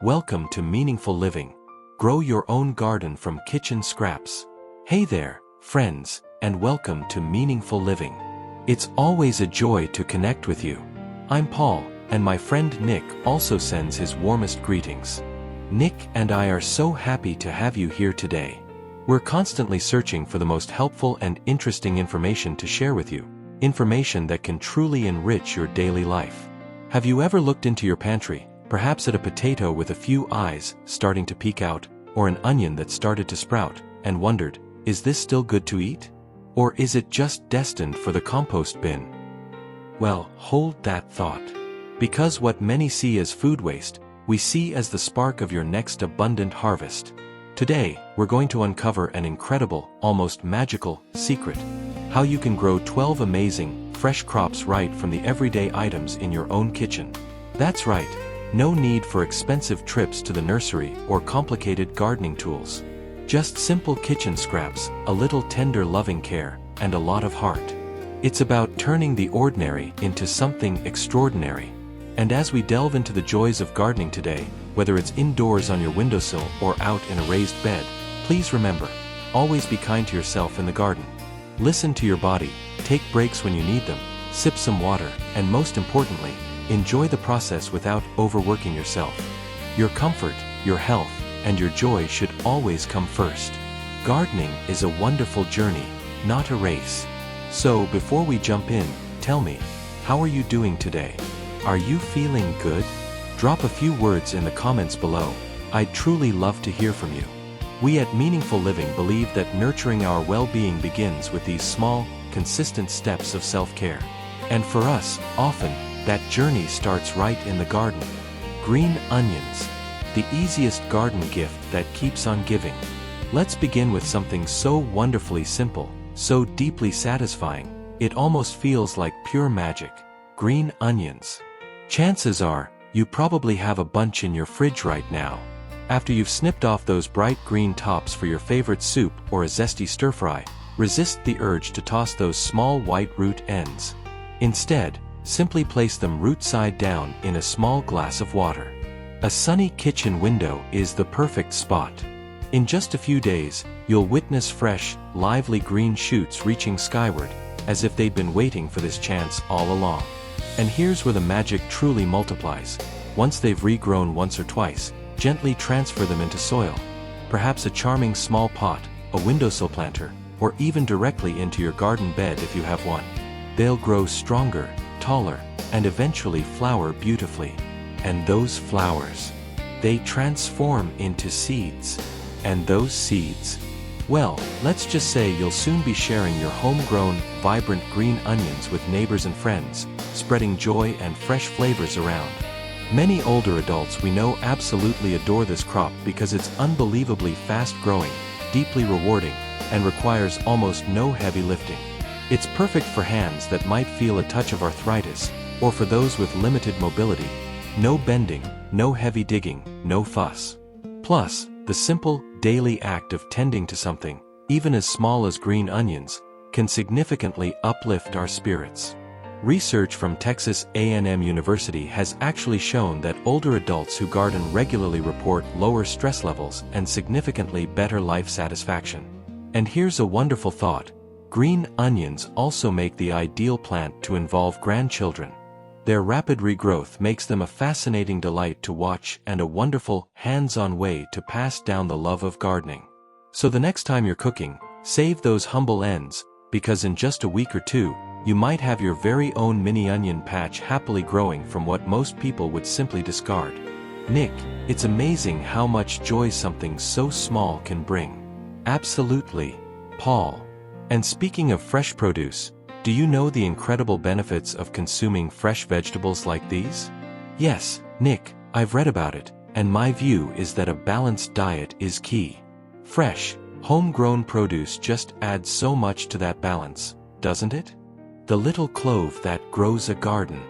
Welcome to Meaningful Living. Grow your own garden from kitchen scraps. Hey there, friends, and welcome to Meaningful Living. It's always a joy to connect with you. I'm Paul, and my friend Nick also sends his warmest greetings. Nick and I are so happy to have you here today. We're constantly searching for the most helpful and interesting information to share with you. Information that can truly enrich your daily life. Have you ever looked into your pantry, perhaps at a potato with a few eyes starting to peek out, or an onion that started to sprout, and wondered, is this still good to eat? Or is it just destined for the compost bin? Well, hold that thought. Because what many see as food waste, we see as the spark of your next abundant harvest. Today, we're going to uncover an incredible, almost magical, secret. How you can grow 12 amazing, fresh crops right from the everyday items in your own kitchen. That's right. No need for expensive trips to the nursery or complicated gardening tools. Just simple kitchen scraps, a little tender loving care, and a lot of heart. It's about turning the ordinary into something extraordinary. And as we delve into the joys of gardening today, whether it's indoors on your windowsill or out in a raised bed, please remember, always be kind to yourself in the garden. Listen to your body, take breaks when you need them, sip some water, and most importantly, enjoy the process without overworking yourself. Your comfort, your health, and your joy should always come first. Gardening is a wonderful journey, not a race. So before we jump in, tell me, how are you doing today? Are you feeling good? Drop a few words in the comments below. I'd truly love to hear from you. We at Meaningful Living believe that nurturing our well-being begins with these small, consistent steps of self-care. And for us, often, that journey starts right in the garden. Green onions. The easiest garden gift that keeps on giving. Let's begin with something so wonderfully simple, so deeply satisfying, it almost feels like pure magic. Green onions. Chances are, you probably have a bunch in your fridge right now. After you've snipped off those bright green tops for your favorite soup or a zesty stir-fry, resist the urge to toss those small white root ends. Instead, simply place them root side down in a small glass of water. A sunny kitchen window is the perfect spot. In just a few days, you'll witness fresh, lively green shoots reaching skyward, as if they'd been waiting for this chance all along. And here's where the magic truly multiplies. Once they've regrown once or twice, gently transfer them into soil. Perhaps a charming small pot, a windowsill planter, or even directly into your garden bed if you have one. They'll grow stronger, taller, and eventually flower beautifully. And those flowers, they transform into seeds. And those seeds, well, let's just say you'll soon be sharing your homegrown, vibrant green onions with neighbors and friends, spreading joy and fresh flavors around. Many older adults we know absolutely adore this crop because it's unbelievably fast-growing, deeply rewarding, and requires almost no heavy lifting. It's perfect for hands that might feel a touch of arthritis, or for those with limited mobility. No bending, no heavy digging, no fuss. Plus, the simple, daily act of tending to something, even as small as green onions, can significantly uplift our spirits. Research from Texas A&M University has actually shown that older adults who garden regularly report lower stress levels and significantly better life satisfaction. And here's a wonderful thought. Green onions also make the ideal plant to involve grandchildren. Their rapid regrowth makes them a fascinating delight to watch and a wonderful, hands-on way to pass down the love of gardening. So the next time you're cooking, save those humble ends, because in just a week or two, you might have your very own mini onion patch happily growing from what most people would simply discard. Nick, it's amazing how much joy something so small can bring. Absolutely, Paul. And speaking of fresh produce, do you know the incredible benefits of consuming fresh vegetables like these? Yes, Nick, I've read about it, and my view is that a balanced diet is key. Fresh, homegrown produce just adds so much to that balance, doesn't it? The little clove that grows a garden.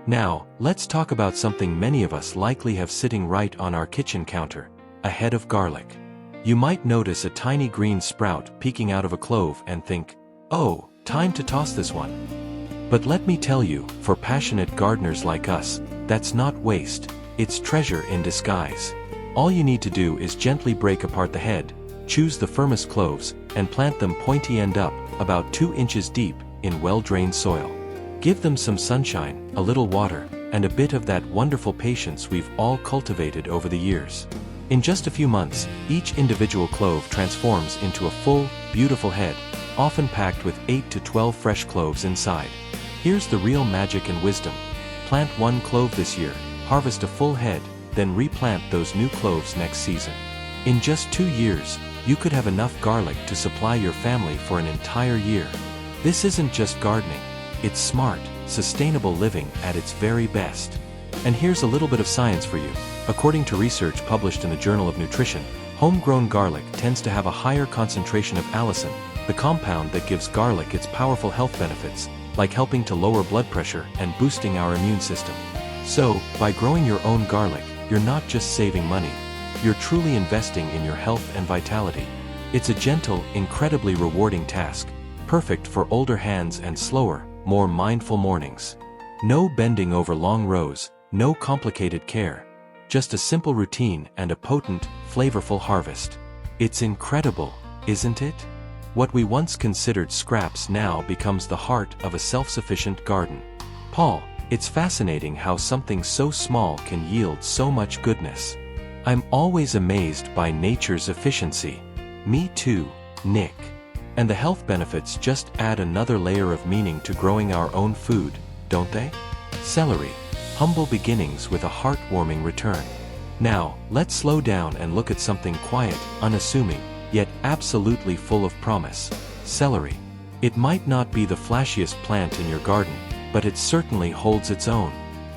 Now, let's talk about something many of us likely have sitting right on our kitchen counter, a head of garlic. You might notice a tiny green sprout peeking out of a clove and think, oh, time to toss this one. But let me tell you, for passionate gardeners like us, that's not waste. it's treasure in disguise. All you need to do is gently break apart the head, choose the firmest cloves, and plant them pointy end up, about 2 inches deep, in well-drained soil. Give them some sunshine, a little water, and a bit of that wonderful patience we've all cultivated over the years. In just a few months, each individual clove transforms into a full, beautiful head, often packed with 8 to 12 fresh cloves inside. Here's the real magic and wisdom. Plant 1 clove this year, harvest a full head, then replant those new cloves next season. In just 2 years, you could have enough garlic to supply your family for an entire year. This isn't just gardening, it's smart, sustainable living at its very best. And here's a little bit of science for you. According to research published in the Journal of Nutrition, homegrown garlic tends to have a higher concentration of allicin, the compound that gives garlic its powerful health benefits, like helping to lower blood pressure and boosting our immune system. So, by growing your own garlic, you're not just saving money, you're truly investing in your health and vitality. It's a gentle, incredibly rewarding task, perfect for older hands and slower, more mindful mornings. No bending over long rows, no complicated care. Just a simple routine and a potent, flavorful harvest. It's incredible, isn't it? What we once considered scraps now becomes the heart of a self-sufficient garden. Paul, it's fascinating how something so small can yield so much goodness. I'm always amazed by nature's efficiency. Me too, Nick. And the health benefits just add another layer of meaning to growing our own food, don't they? Celery. Humble beginnings with a heartwarming return. Now, let's slow down and look at something quiet, unassuming, yet absolutely full of promise. Celery. It might not be the flashiest plant in your garden, but it certainly holds its own.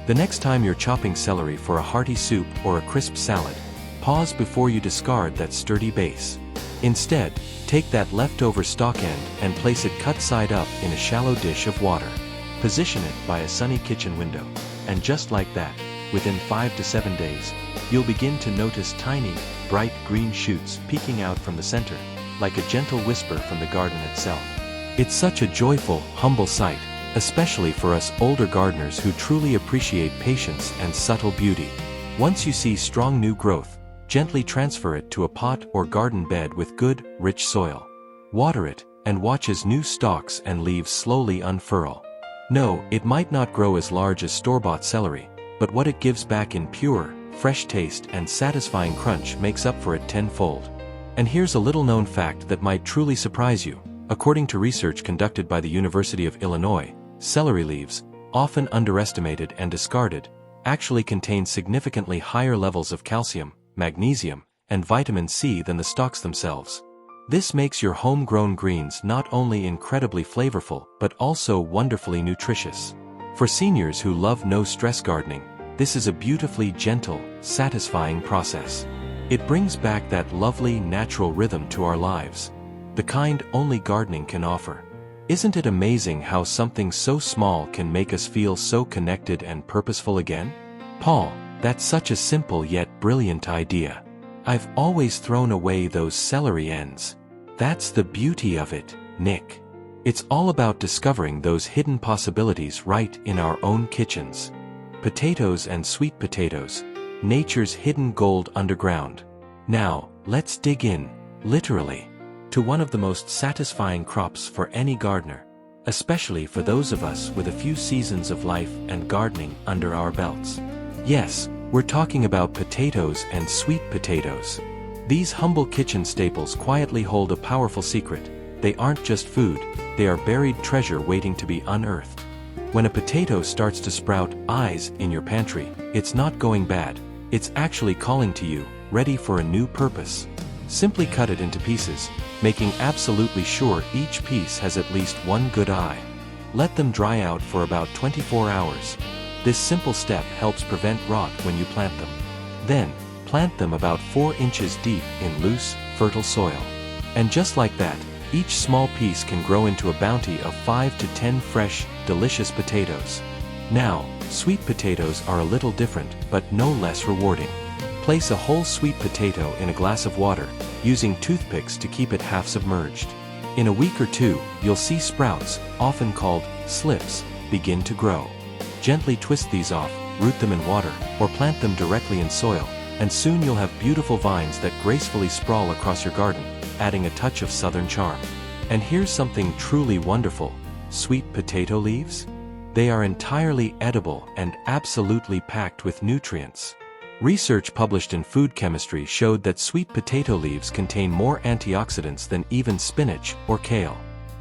The next time you're chopping celery for a hearty soup or a crisp salad, pause before you discard that sturdy base. Instead, take that leftover stalk end and place it cut side up in a shallow dish of water. Position it by a sunny kitchen window, and just like that, within 5 to 7 days, you'll begin to notice tiny, bright green shoots peeking out from the center, like a gentle whisper from the garden itself. It's such a joyful, humble sight, especially for us older gardeners who truly appreciate patience and subtle beauty. Once you see strong new growth, gently transfer it to a pot or garden bed with good, rich soil. Water it, and watch as new stalks and leaves slowly unfurl. No, it might not grow as large as store-bought celery, but what it gives back in pure, fresh taste and satisfying crunch makes up for it tenfold. And here's a little-known fact that might truly surprise you. According to research conducted by the University of Illinois, celery leaves, often underestimated and discarded, actually contain significantly higher levels of calcium, magnesium, and vitamin C than the stalks themselves. This makes your homegrown greens not only incredibly flavorful but also wonderfully nutritious. For seniors who love no-stress gardening, this is a beautifully gentle, satisfying process. It brings back that lovely natural rhythm to our lives, the kind only gardening can offer. Isn't it amazing how something so small can make us feel so connected and purposeful again? Paul, that's such a simple yet brilliant idea. I've always thrown away those celery ends. That's the beauty of it, Nick. It's all about discovering those hidden possibilities right in our own kitchens. Potatoes and sweet potatoes, nature's hidden gold underground. Now, let's dig in, literally, to one of the most satisfying crops for any gardener, especially for those of us with a few seasons of life and gardening under our belts. Yes, we're talking about potatoes and sweet potatoes. These humble kitchen staples quietly hold a powerful secret. They aren't just food, they are buried treasure waiting to be unearthed. When a potato starts to sprout eyes in your pantry, it's not going bad, it's actually calling to you, ready for a new purpose. Simply cut it into pieces, making absolutely sure each piece has at least one good eye. Let them dry out for about 24 hours. This simple step helps prevent rot when you plant them. Then, plant them about 4 inches deep in loose, fertile soil. And just like that, each small piece can grow into a bounty of 5 to 10 fresh, delicious potatoes. Now, sweet potatoes are a little different, but no less rewarding. Place a whole sweet potato in a glass of water, using toothpicks to keep it half submerged. In a week or two, you'll see sprouts, often called slips, begin to grow. Gently twist these off, root them in water, or plant them directly in soil, and soon you'll have beautiful vines that gracefully sprawl across your garden, adding a touch of southern charm. And here's something truly wonderful: sweet potato leaves? They are entirely edible and absolutely packed with nutrients. Research published in Food Chemistry showed that sweet potato leaves contain more antioxidants than even spinach or kale.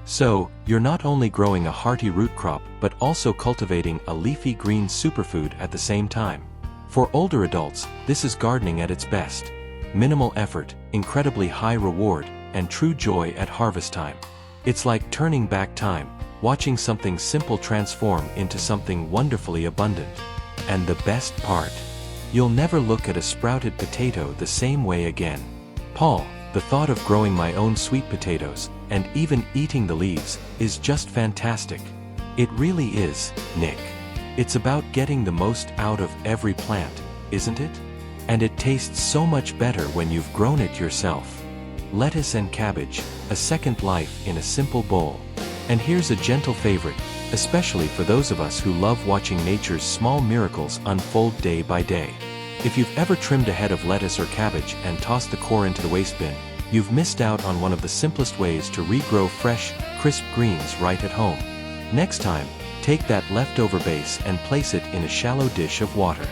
So, you're not only growing a hearty root crop but also cultivating a leafy green superfood at the same time. For older adults, this is gardening at its best. Minimal effort, incredibly high reward, and true joy at harvest time. It's like turning back time, watching something simple transform into something wonderfully abundant. And the best part? You'll never look at a sprouted potato the same way again. Paul, the thought of growing my own sweet potatoes, and even eating the leaves, is just fantastic. It really is, Nick. It's about getting the most out of every plant, isn't it? And it tastes so much better when you've grown it yourself. Lettuce and cabbage, a second life in a simple bowl. And here's a gentle favorite, especially for those of us who love watching nature's small miracles unfold day by day. If you've ever trimmed a head of lettuce or cabbage and tossed the core into the waste bin, you've missed out on one of the simplest ways to regrow fresh, crisp greens right at home. Next time, take that leftover base and place it in a shallow dish of water.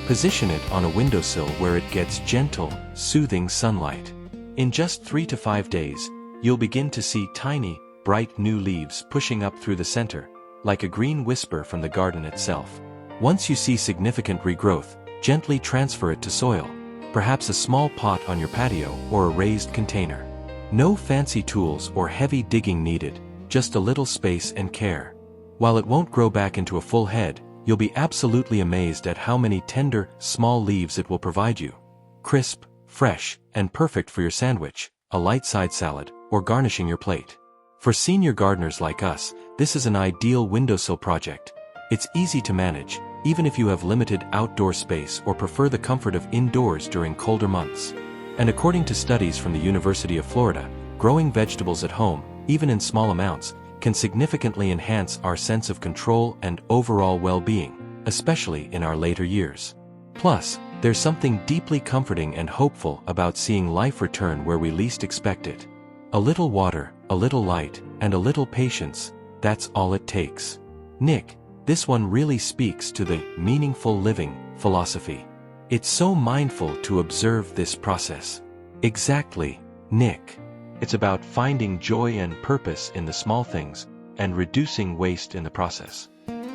Position it on a windowsill where it gets gentle, soothing sunlight. In just 3 to 5 days, you'll begin to see tiny, bright new leaves pushing up through the center, like a green whisper from the garden itself. Once you see significant regrowth, gently transfer it to soil, perhaps a small pot on your patio or a raised container. No fancy tools or heavy digging needed, just a little space and care. While it won't grow back into a full head, you'll be absolutely amazed at how many tender, small leaves it will provide you. Crisp, fresh, and perfect for your sandwich, a light side salad, or garnishing your plate. For senior gardeners like us, this is an ideal windowsill project. It's easy to manage, even if you have limited outdoor space or prefer the comfort of indoors during colder months. And according to studies from the University of Florida, growing vegetables at home, even in small amounts, can significantly enhance our sense of control and overall well-being, especially in our later years. Plus, there's something deeply comforting and hopeful about seeing life return where we least expect it. A little water, a little light, and a little patience, that's all it takes. Nick, this one really speaks to the meaningful living philosophy. It's so mindful to observe this process. Exactly, Nick. It's about finding joy and purpose in the small things, and reducing waste in the process.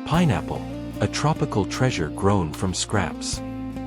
Pineapple, a tropical treasure grown from scraps.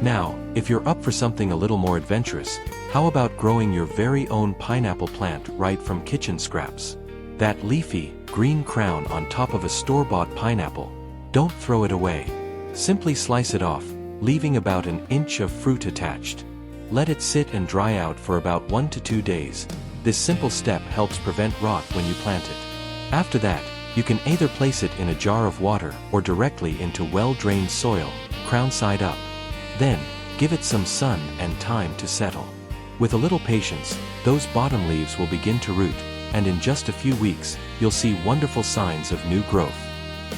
Now, if you're up for something a little more adventurous, how about growing your very own pineapple plant right from kitchen scraps? That leafy, green crown on top of a store-bought pineapple, don't throw it away. Simply slice it off, leaving about an inch of fruit attached. Let it sit and dry out for about 1 to 2 days. This simple step helps prevent rot when you plant it. After that, you can either place it in a jar of water or directly into well-drained soil, crown side up. Then, give it some sun and time to settle. With a little patience, those bottom leaves will begin to root, and in just a few weeks, you'll see wonderful signs of new growth.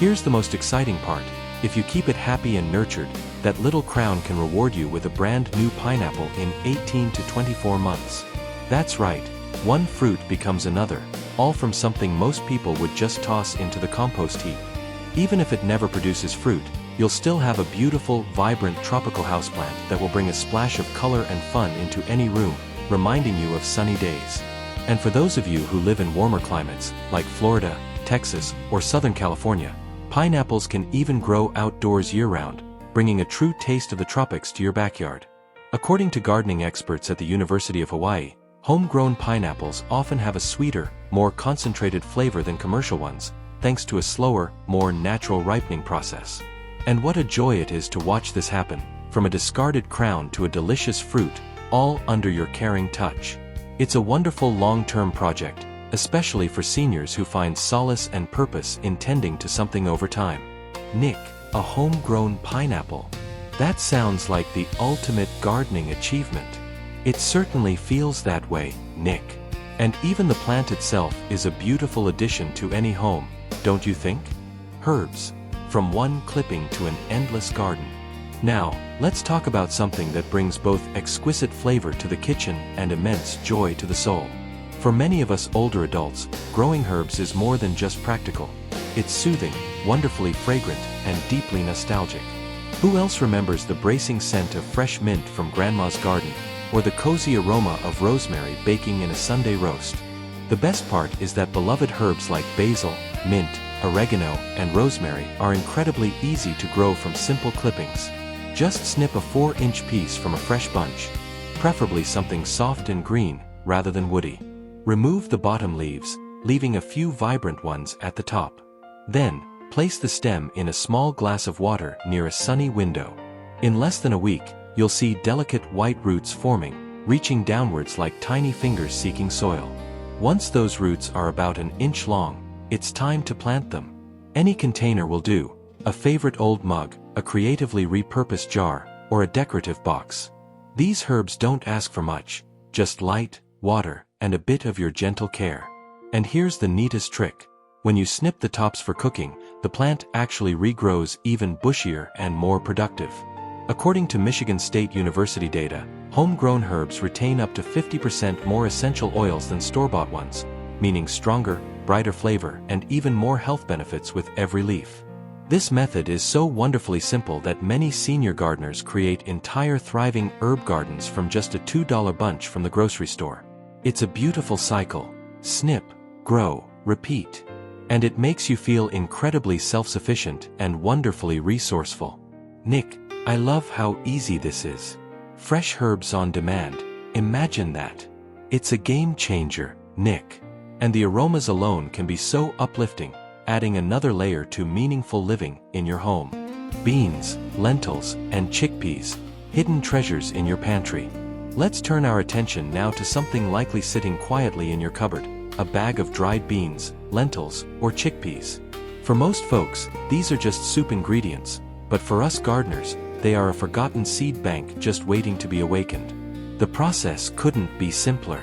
Here's the most exciting part: if you keep it happy and nurtured, that little crown can reward you with a brand new pineapple in 18 to 24 months. That's right, one fruit becomes another, all from something most people would just toss into the compost heap. Even if it never produces fruit, you'll still have a beautiful, vibrant tropical houseplant that will bring a splash of color and fun into any room, reminding you of sunny days. And for those of you who live in warmer climates, like Florida, Texas, or Southern California, pineapples can even grow outdoors year-round, bringing a true taste of the tropics to your backyard. According to gardening experts at the University of Hawaii, homegrown pineapples often have a sweeter, more concentrated flavor than commercial ones, thanks to a slower, more natural ripening process. And what a joy it is to watch this happen, from a discarded crown to a delicious fruit, all under your caring touch. It's a wonderful long-term project, especially for seniors who find solace and purpose in tending to something over time. Nick, a homegrown pineapple. That sounds like the ultimate gardening achievement. It certainly feels that way, Nick. And even the plant itself is a beautiful addition to any home, don't you think? Herbs. From one clipping to an endless garden. Now, let's talk about something that brings both exquisite flavor to the kitchen and immense joy to the soul. For many of us older adults, growing herbs is more than just practical. It's soothing, wonderfully fragrant, and deeply nostalgic. Who else remembers the bracing scent of fresh mint from Grandma's garden, or the cozy aroma of rosemary baking in a Sunday roast? The best part is that beloved herbs like basil, mint, oregano, and rosemary are incredibly easy to grow from simple clippings. Just snip a 4-inch piece from a fresh bunch, preferably something soft and green, rather than woody. Remove the bottom leaves, leaving a few vibrant ones at the top. Then, place the stem in a small glass of water near a sunny window. In less than a week, you'll see delicate white roots forming, reaching downwards like tiny fingers seeking soil. Once those roots are about an inch long, it's time to plant them. Any container will do: a favorite old mug, a creatively repurposed jar, or a decorative box. These herbs don't ask for much, just light, water, and a bit of your gentle care. And here's the neatest trick. When you snip the tops for cooking, the plant actually regrows even bushier and more productive. According to Michigan State University data, homegrown herbs retain up to 50% more essential oils than store-bought ones, meaning stronger, brighter flavor and even more health benefits with every leaf. This method is so wonderfully simple that many senior gardeners create entire thriving herb gardens from just a $2 bunch from the grocery store. It's a beautiful cycle: snip, grow, repeat. And it makes you feel incredibly self-sufficient and wonderfully resourceful. Nick, I love how easy this is. Fresh herbs on demand. Imagine that. It's a game changer, Nick. And the aromas alone can be so uplifting, adding another layer to meaningful living in your home. Beans, lentils, and chickpeas, hidden treasures in your pantry. Let's turn our attention now to something likely sitting quietly in your cupboard: a bag of dried beans, lentils, or chickpeas. For most folks, these are just soup ingredients, but for us gardeners, they are a forgotten seed bank just waiting to be awakened. The process couldn't be simpler.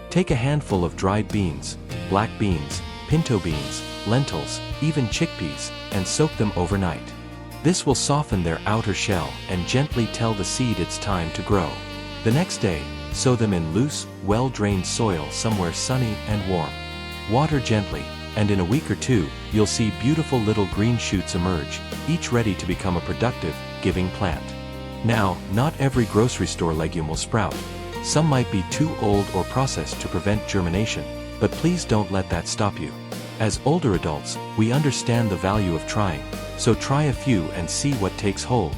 Take a handful of dried beans, black beans, pinto beans, lentils, even chickpeas, and soak them overnight. This will soften their outer shell and gently tell the seed it's time to grow. The next day, sow them in loose, well-drained soil somewhere sunny and warm. Water gently, and in a week or two, you'll see beautiful little green shoots emerge, each ready to become a productive, giving plant. Now, not every grocery store legume will sprout. Some might be too old or processed to prevent germination, but please don't let that stop you. As older adults, we understand the value of trying, so try a few and see what takes hold.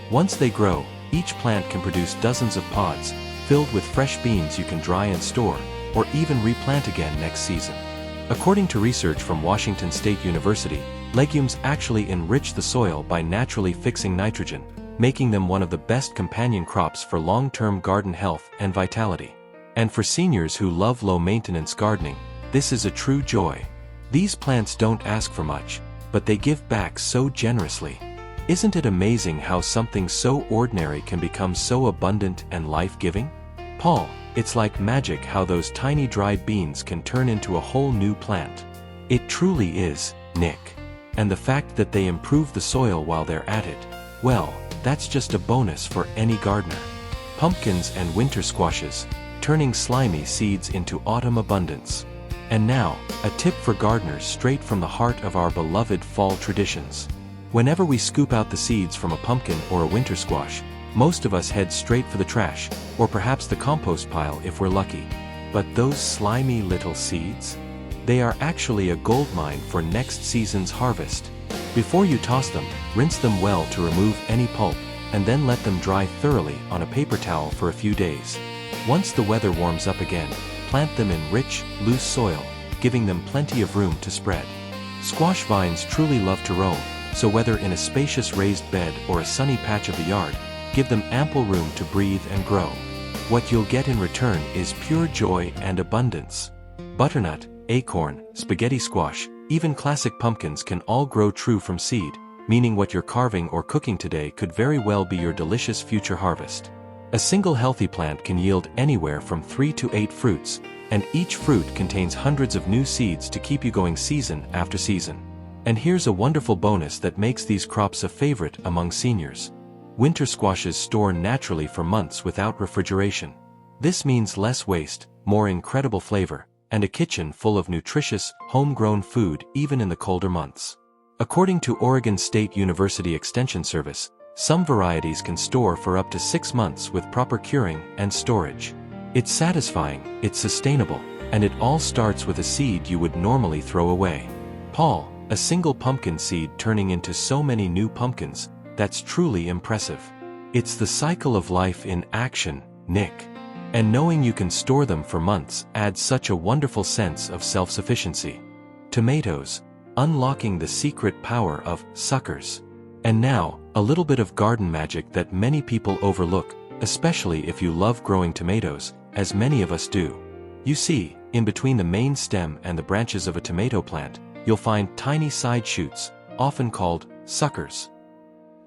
Once they grow, each plant can produce dozens of pods, filled with fresh beans you can dry and store, or even replant again next season. According to research from Washington State University, legumes actually enrich the soil by naturally fixing nitrogen, making them one of the best companion crops for long-term garden health and vitality. And for seniors who love low-maintenance gardening, this is a true joy. These plants don't ask for much, but they give back so generously. Isn't it amazing how something so ordinary can become so abundant and life-giving? Paul, it's like magic how those tiny dried beans can turn into a whole new plant. It truly is, Nick. And the fact that they improve the soil while they're at it, well, that's just a bonus for any gardener. Pumpkins and winter squashes, turning slimy seeds into autumn abundance. And now, a tip for gardeners straight from the heart of our beloved fall traditions. Whenever we scoop out the seeds from a pumpkin or a winter squash, most of us head straight for the trash, or perhaps the compost pile if we're lucky. But those slimy little seeds? They are actually a goldmine for next season's harvest. Before you toss them, rinse them well to remove any pulp, and then let them dry thoroughly on a paper towel for a few days. Once the weather warms up again, plant them in rich, loose soil, giving them plenty of room to spread. Squash vines truly love to roam, so whether in a spacious raised bed or a sunny patch of the yard, give them ample room to breathe and grow. What you'll get in return is pure joy and abundance. Butternut, acorn, spaghetti squash, even classic pumpkins can all grow true from seed, meaning what you're carving or cooking today could very well be your delicious future harvest. A single healthy plant can yield anywhere from 3 to 8 fruits, and each fruit contains hundreds of new seeds to keep you going season after season. And here's a wonderful bonus that makes these crops a favorite among seniors. Winter squashes store naturally for months without refrigeration. This means less waste, more incredible flavor, and a kitchen full of nutritious, homegrown food even in the colder months. According to Oregon State University Extension Service, some varieties can store for up to 6 months with proper curing and storage. It's satisfying, it's sustainable, and it all starts with a seed you would normally throw away. Paul, a single pumpkin seed turning into so many new pumpkins, that's truly impressive. It's the cycle of life in action, Nick. And knowing you can store them for months adds such a wonderful sense of self-sufficiency. Tomatoes, unlocking the secret power of suckers. And now, a little bit of garden magic that many people overlook, especially if you love growing tomatoes, as many of us do. You see, in between the main stem and the branches of a tomato plant, you'll find tiny side shoots, often called suckers.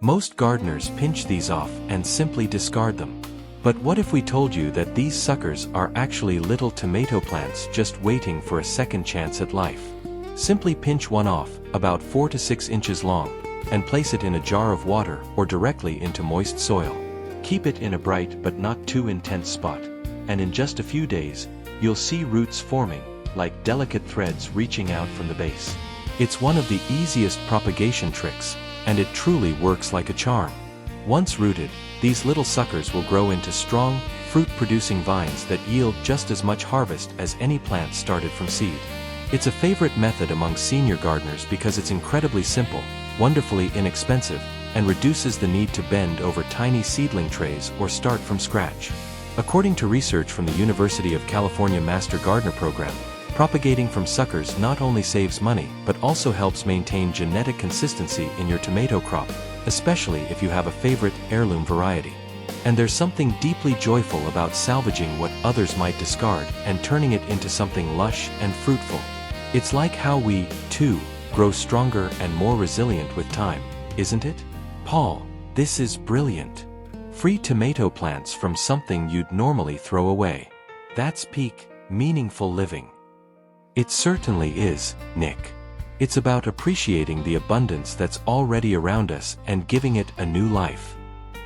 Most gardeners pinch these off and simply discard them. But what if we told you that these suckers are actually little tomato plants just waiting for a second chance at life? Simply pinch one off, about 4 to 6 inches long, and place it in a jar of water or directly into moist soil. Keep it in a bright but not too intense spot, and in just a few days, you'll see roots forming, like delicate threads reaching out from the base. It's one of the easiest propagation tricks, and it truly works like a charm. Once rooted, these little suckers will grow into strong, fruit-producing vines that yield just as much harvest as any plant started from seed. It's a favorite method among senior gardeners because it's incredibly simple, wonderfully inexpensive, and reduces the need to bend over tiny seedling trays or start from scratch. According to research from the University of California Master Gardener Program, propagating from suckers not only saves money but also helps maintain genetic consistency in your tomato crop, especially if you have a favorite heirloom variety. And there's something deeply joyful about salvaging what others might discard and turning it into something lush and fruitful. It's like how we, too, grow stronger and more resilient with time, isn't it? Paul, this is brilliant. Free tomato plants from something you'd normally throw away. That's peak, meaningful living. It certainly is, Nick. It's about appreciating the abundance that's already around us and giving it a new life.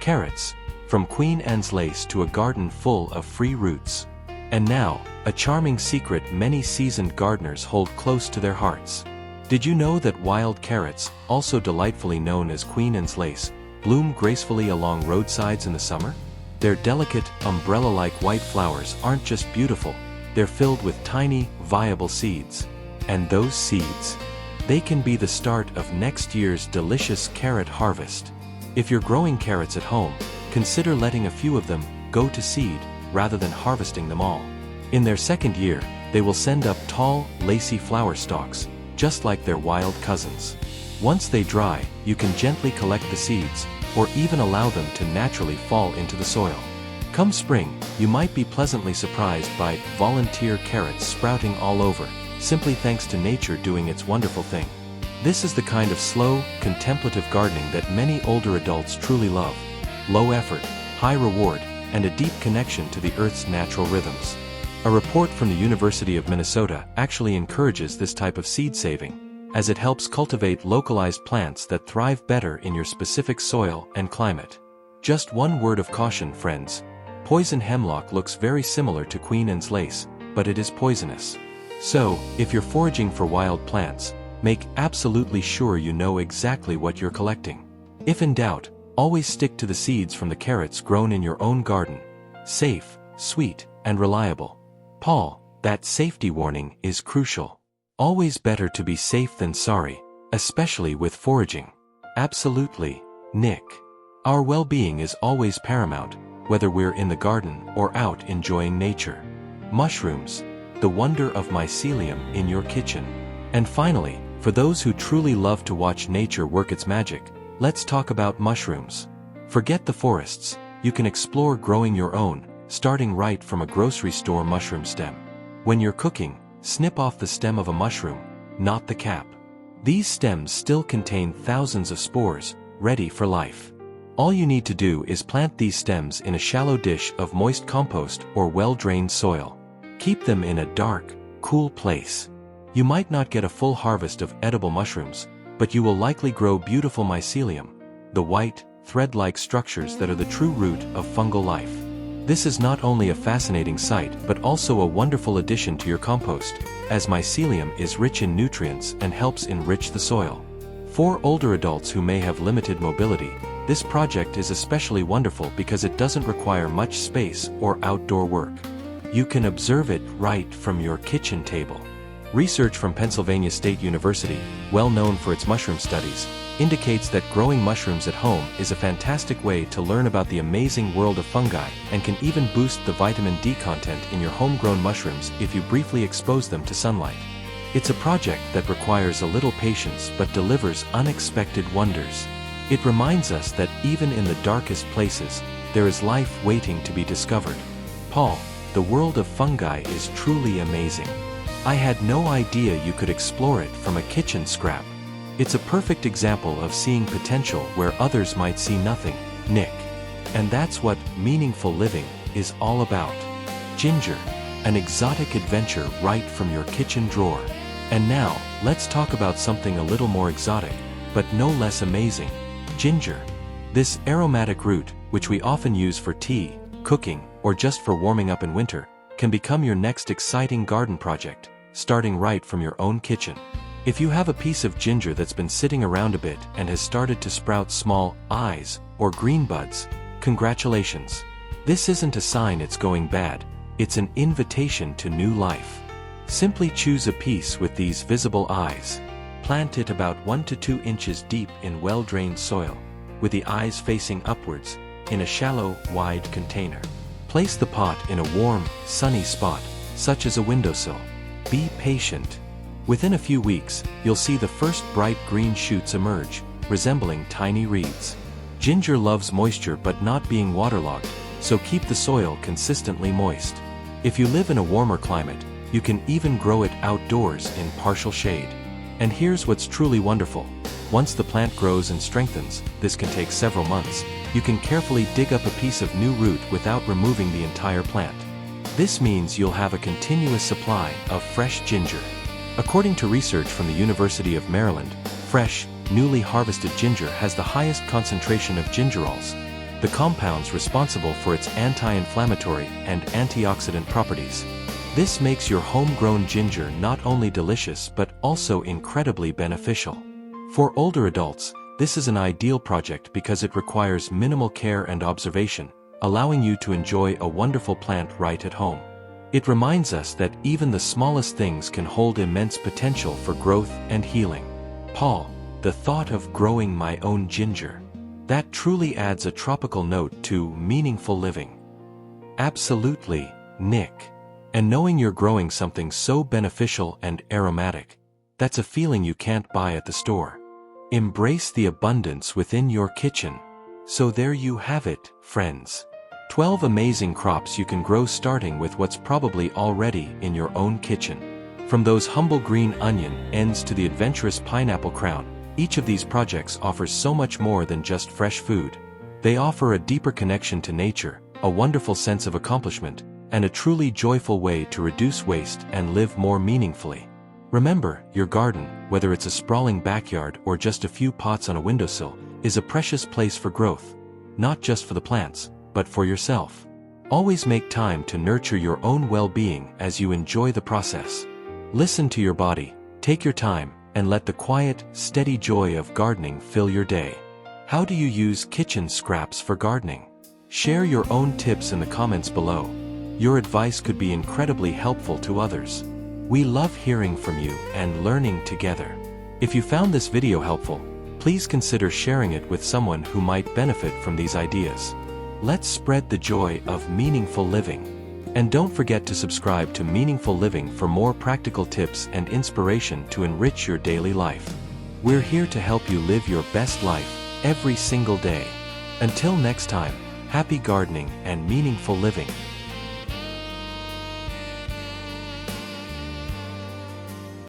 Carrots, from Queen Anne's lace to a garden full of free roots. And now, a charming secret many seasoned gardeners hold close to their hearts. Did you know that wild carrots, also delightfully known as Queen Anne's lace, bloom gracefully along roadsides in the summer? Their delicate, umbrella-like white flowers aren't just beautiful, they're filled with tiny, viable seeds. And those seeds, they can be the start of next year's delicious carrot harvest. If you're growing carrots at home, consider letting a few of them go to seed rather than harvesting them all. In their second year, they will send up tall, lacy flower stalks, just like their wild cousins. Once they dry, you can gently collect the seeds, or even allow them to naturally fall into the soil. Come spring, you might be pleasantly surprised by volunteer carrots sprouting all over, simply thanks to nature doing its wonderful thing. This is the kind of slow, contemplative gardening that many older adults truly love. Low effort, high reward, and a deep connection to the Earth's natural rhythms. A report from the University of Minnesota actually encourages this type of seed saving, as it helps cultivate localized plants that thrive better in your specific soil and climate. Just one word of caution, friends. Poison hemlock looks very similar to Queen Anne's lace, but it is poisonous. So, if you're foraging for wild plants, make absolutely sure you know exactly what you're collecting. If in doubt, always stick to the seeds from the carrots grown in your own garden. Safe, sweet, and reliable. Paul, that safety warning is crucial. Always better to be safe than sorry, especially with foraging. Absolutely, Nick. Our well-being is always paramount, whether we're in the garden or out enjoying nature. Mushrooms, the wonder of mycelium in your kitchen. And finally, for those who truly love to watch nature work its magic, let's talk about mushrooms. Forget the forests, you can explore growing your own, starting right from a grocery store mushroom stem. When you're cooking, snip off the stem of a mushroom, not the cap. These stems still contain thousands of spores, ready for life. All you need to do is plant these stems in a shallow dish of moist compost or well-drained soil. Keep them in a dark, cool place. You might not get a full harvest of edible mushrooms, but you will likely grow beautiful mycelium, the white, thread-like structures that are the true root of fungal life. This is not only a fascinating sight but also a wonderful addition to your compost, as mycelium is rich in nutrients and helps enrich the soil. For older adults who may have limited mobility, this project is especially wonderful because it doesn't require much space or outdoor work. You can observe it right from your kitchen table. Research from Pennsylvania State University, well known for its mushroom studies, indicates that growing mushrooms at home is a fantastic way to learn about the amazing world of fungi and can even boost the vitamin D content in your homegrown mushrooms if you briefly expose them to sunlight. It's a project that requires a little patience but delivers unexpected wonders. It reminds us that even in the darkest places, there is life waiting to be discovered. Paul, the world of fungi is truly amazing. I had no idea you could explore it from a kitchen scrap. It's a perfect example of seeing potential where others might see nothing, Nick. And that's what meaningful living is all about. Ginger, an exotic adventure right from your kitchen drawer. And now, let's talk about something a little more exotic, but no less amazing. Ginger. This aromatic root, which we often use for tea, cooking, or just for warming up in winter, can become your next exciting garden project, starting right from your own kitchen. If you have a piece of ginger that's been sitting around a bit and has started to sprout small eyes or green buds, congratulations. This isn't a sign it's going bad, it's an invitation to new life. Simply choose a piece with these visible eyes. Plant it about 1 to 2 inches deep in well-drained soil, with the eyes facing upwards, in a shallow, wide container. Place the pot in a warm, sunny spot, such as a windowsill. Be patient. Within a few weeks, you'll see the first bright green shoots emerge, resembling tiny reeds. Ginger loves moisture but not being waterlogged, so keep the soil consistently moist. If you live in a warmer climate, you can even grow it outdoors in partial shade. And here's what's truly wonderful. Once the plant grows and strengthens, this can take several months, you can carefully dig up a piece of new root without removing the entire plant. This means you'll have a continuous supply of fresh ginger. According to research from the University of Maryland, fresh, newly harvested ginger has the highest concentration of gingerols, the compounds responsible for its anti-inflammatory and antioxidant properties. This makes your homegrown ginger not only delicious but also incredibly beneficial. For older adults, this is an ideal project because it requires minimal care and observation, allowing you to enjoy a wonderful plant right at home. It reminds us that even the smallest things can hold immense potential for growth and healing. Paul, the thought of growing my own ginger. That truly adds a tropical note to meaningful living. Absolutely, Nick. And knowing you're growing something so beneficial and aromatic, that's a feeling you can't buy at the store. Embrace the abundance within your kitchen. So there you have it, friends. 12 amazing crops you can grow starting with what's probably already in your own kitchen. From those humble green onion ends to the adventurous pineapple crown, each of these projects offers so much more than just fresh food. They offer a deeper connection to nature, a wonderful sense of accomplishment, and a truly joyful way to reduce waste and live more meaningfully. Remember, your garden, whether it's a sprawling backyard or just a few pots on a windowsill, is a precious place for growth. Not just for the plants, but for yourself. Always make time to nurture your own well-being as you enjoy the process. Listen to your body, take your time, and let the quiet, steady joy of gardening fill your day. How do you use kitchen scraps for gardening? Share your own tips in the comments below. Your advice could be incredibly helpful to others. We love hearing from you and learning together. If you found this video helpful, please consider sharing it with someone who might benefit from these ideas. Let's spread the joy of meaningful living. And don't forget to subscribe to Meaningful Living for more practical tips and inspiration to enrich your daily life. We're here to help you live your best life every single day. Until next time, happy gardening and meaningful living.